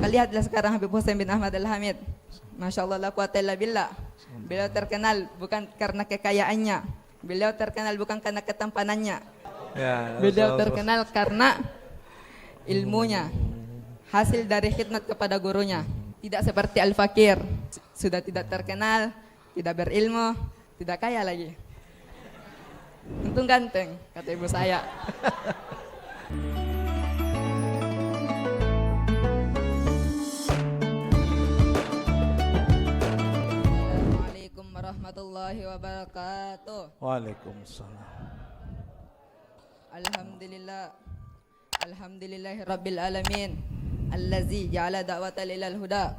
Maka lihatlah sekarang Habib Hussein bin Ahmad Al-Hamid. Masya Allah, la quwata illa billah. Beliau terkenal bukan karena kekayaannya. Beliau terkenal bukan karena ketampanannya. Ya, Beliau terkenal karena ilmunya, hasil dari khidmat kepada gurunya. Tidak seperti Al-Fakir, sudah tidak terkenal, tidak berilmu, tidak kaya lagi. Untung ganteng, kata ibu saya. Assalamualaikum warahmatullahi wabarakatuh. Waalaikumsalam. Alhamdulillah. Alhamdulillahi rabbil alamin. Allazi ja'ala da'wata ilal huda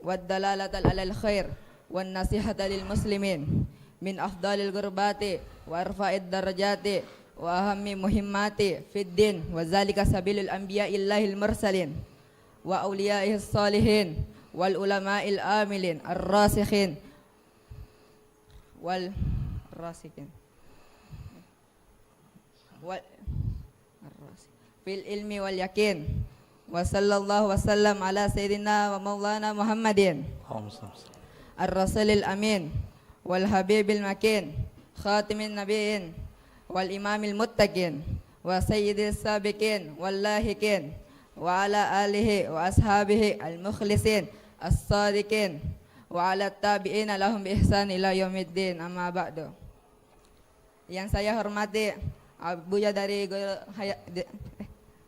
wad dalalata alal khair wan nasihata lil muslimin min afdalil gurbati wa arfa'id darajati wa ahammi muhimmati fid din wa zalika sabilul anbiya'illahil mursalin wa awliya'ihis salihin wal ulama'il amilin ar-rasikhin wal rasikhin wal fil ilmi wal yakin wa sallallahu wasallam ala sayyidina wa maulana Muhammadin ar-rasulil amin wal habibil makin khatimin nabiyyin wal imamil muttaqin wa sayyidis sabiqin wal lahiqin wa ala alihi wa ashabihi al mukhlisin as-sadiqin wa ala tabi'ina lahum bi ihsan ila yaumiddin, amma ba'du. Yang saya hormati Buya dari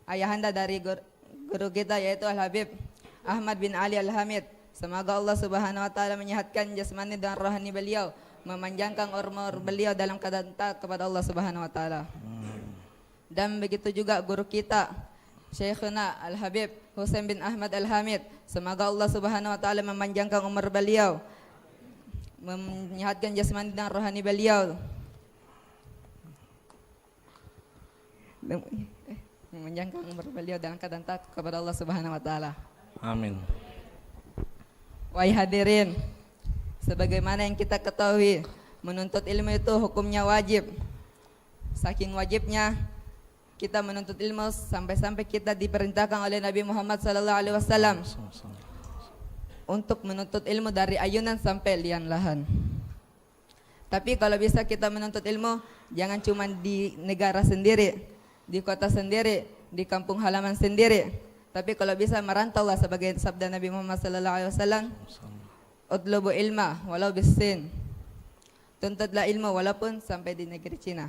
ayahanda dari guru kita yaitu Al-Habib Ahmad bin Ali Al-Hamid. Semoga Allah Subhanahu wa taala menyehatkan jasmani dan rohani beliau, memanjangkan umur beliau dalam keadaan taat kepada Allah Subhanahu wa taala. Dan begitu juga guru kita Syekhuna Al-Habib Hussein bin Ahmad Al-Hamid. Semoga Allah Subhanahu wa taala memanjangkan umur beliau, menyehatkan jasmani dan rohani beliau, memanjangkan umur beliau dalam keadaan taat kepada Allah Subhanahu wa taala. Amin. Wahai hadirin, sebagaimana yang kita ketahui, menuntut ilmu itu hukumnya wajib. Saking wajibnya kita menuntut ilmu sampai-sampai kita diperintahkan oleh Nabi Muhammad SAW untuk menuntut ilmu dari ayunan sampai lian lahan. Tapi kalau bisa kita menuntut ilmu, jangan cuma di negara sendiri, di kota sendiri, di kampung halaman sendiri. Tapi kalau bisa merantau lah, sebagai sabda Nabi Muhammad SAW, "Utlubu ilma walau bisin." Tuntutlah ilmu walaupun sampai di negeri Cina.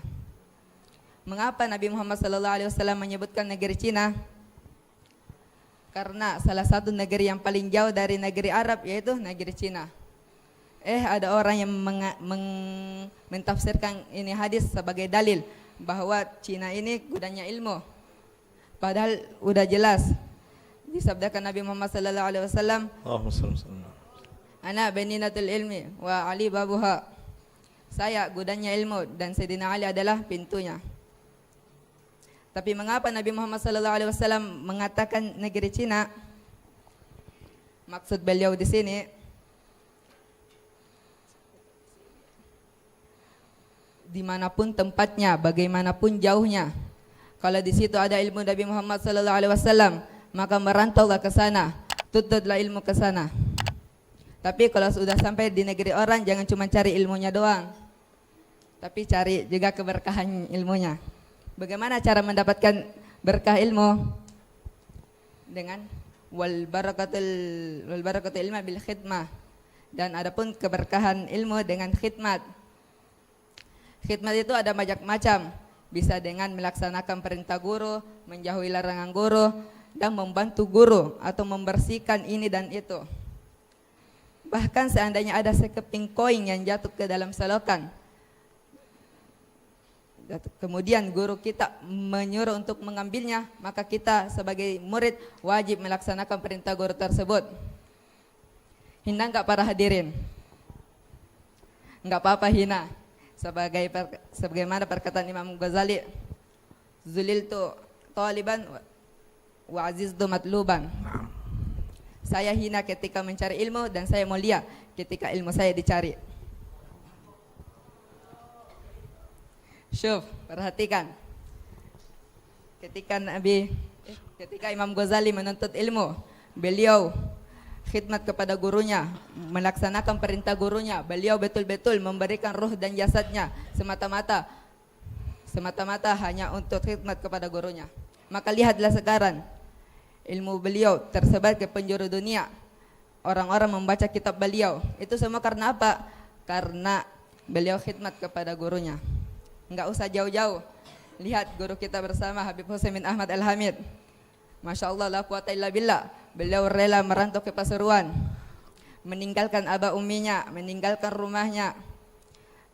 Mengapa Nabi Muhammad SAW menyebutkan negeri Cina? Karena salah satu negeri yang paling jauh dari negeri Arab yaitu negeri Cina. Ada orang yang mentafsirkan ini hadis sebagai dalil bahwa Cina ini gudangnya ilmu. Padahal udah jelas disabdakan Nabi Muhammad SAW, "Ana baninatul ilmi wa Ali babuha." Saya gudangnya ilmu dan Sayyidina Ali adalah pintunya. Tapi mengapa Nabi Muhammad SAW mengatakan negeri Cina? Maksud beliau di sini, dimanapun tempatnya, bagaimanapun jauhnya, kalau di situ ada ilmu Nabi Muhammad SAW, maka merantaulah ke sana, tuntutlah ilmu ke sana. Tapi kalau sudah sampai di negeri orang, jangan cuma cari ilmunya doang, tapi cari juga keberkahan ilmunya. Bagaimana cara mendapatkan berkah ilmu? Dengan wal barakatul ilma bil khidmah. Dan adapun keberkahan ilmu dengan khidmat. Khidmat itu ada macam-macam. Bisa dengan melaksanakan perintah guru, menjauhi larangan guru, dan membantu guru atau membersihkan ini dan itu. Bahkan seandainya ada sekeping koin yang jatuh ke dalam selokan, kemudian guru kita menyuruh untuk mengambilnya, maka kita sebagai murid wajib melaksanakan perintah guru tersebut. Hina enggak para hadirin? Enggak apa-apa hina. Sebagaimana perkataan Imam Ghazali, "Zuliltu taliban wa aziztu matluban." Saya hina ketika mencari ilmu dan saya mulia ketika ilmu saya dicari. Syuf, perhatikan. Ketika Imam Ghazali menuntut ilmu, beliau khidmat kepada gurunya, melaksanakan perintah gurunya. Beliau betul-betul memberikan ruh dan jasadnya semata-mata hanya untuk khidmat kepada gurunya. Maka lihatlah sekarang, ilmu beliau tersebar ke penjuru dunia. Orang-orang membaca kitab beliau. Itu semua karena apa? Karena beliau khidmat kepada gurunya. Enggak usah jauh-jauh. Lihat guru kita bersama, Habib Husain bin Ahmad Al-Hamid. Masya Allah, la quwata illa billah. Beliau rela merantau ke Pasuruan, meninggalkan aba umminya, meninggalkan rumahnya,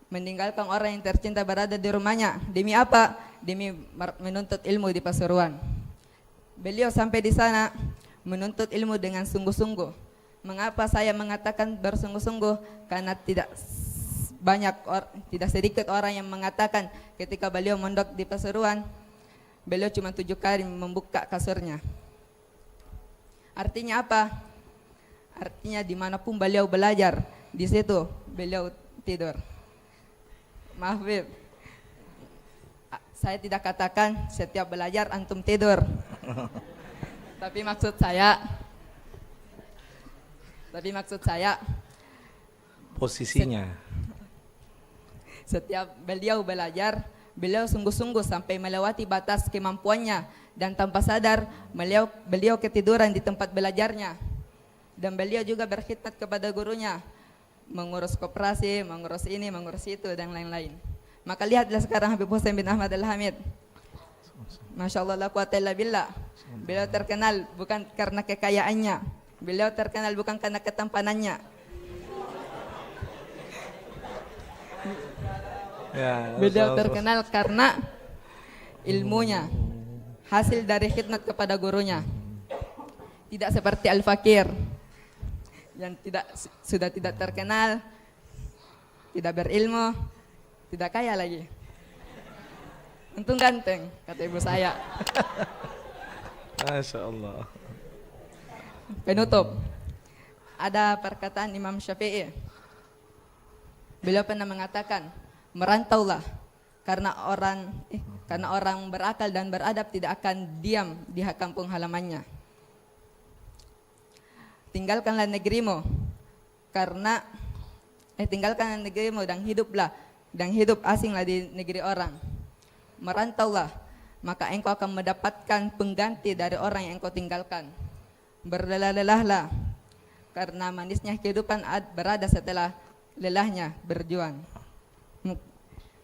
meninggalkan orang yang tercinta berada di rumahnya. Demi apa? Demi menuntut ilmu di Pasuruan. Beliau sampai di sana menuntut ilmu dengan sungguh-sungguh. Mengapa saya mengatakan bersungguh-sungguh? Karena tidak sedikit orang yang mengatakan ketika beliau mondok di Pasuruan, beliau cuma 7 kali membuka kasurnya. Artinya apa? Artinya dimanapun beliau belajar, di situ beliau tidur. Maaf, Bib, saya tidak katakan setiap belajar antum tidur. Tapi maksud saya Posisinya. setiap beliau belajar, beliau sungguh-sungguh sampai melewati batas kemampuannya, dan tanpa sadar beliau ketiduran di tempat belajarnya. Dan beliau juga berkhidmat kepada gurunya, mengurus koperasi, mengurus ini, mengurus itu, dan lain-lain. Maka lihatlah sekarang Habib Husain bin Ahmad Al-Hamid. Masya Allah, la quwata illa billah. Beliau terkenal bukan karena kekayaannya, beliau terkenal bukan karena ketampanannya. Ya, Beliau terkenal karena ilmunya, hasil dari khidmat kepada gurunya. Tidak seperti Al-Fakir yang sudah tidak terkenal, tidak berilmu, tidak kaya lagi. Untung ganteng, kata ibu saya. Masya Allah. Penutup, ada perkataan Imam Syafi'i. Beliau pernah mengatakan, merantaulah karena orang berakal dan beradab tidak akan diam di kampung halamannya. Tinggalkanlah negerimu dan hidup asinglah di negeri orang. Merantaulah, maka engkau akan mendapatkan pengganti dari orang yang engkau tinggalkan. Berlelah-lelahlah, karena manisnya kehidupan berada setelah lelahnya berjuang.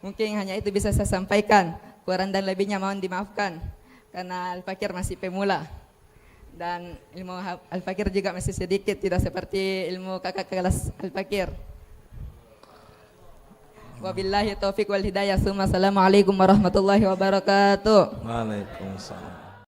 Mungkin hanya itu bisa saya sampaikan. Kurang dan lebihnya mohon dimaafkan, karena Al-Fakir masih pemula dan ilmu Al-Fakir juga masih sedikit, tidak seperti ilmu kakak kelas Al-Fakir. Wabillahi taufiq wal hidayah. Assalamualaikum warahmatullahi wabarakatuh. Waalaikumsalam.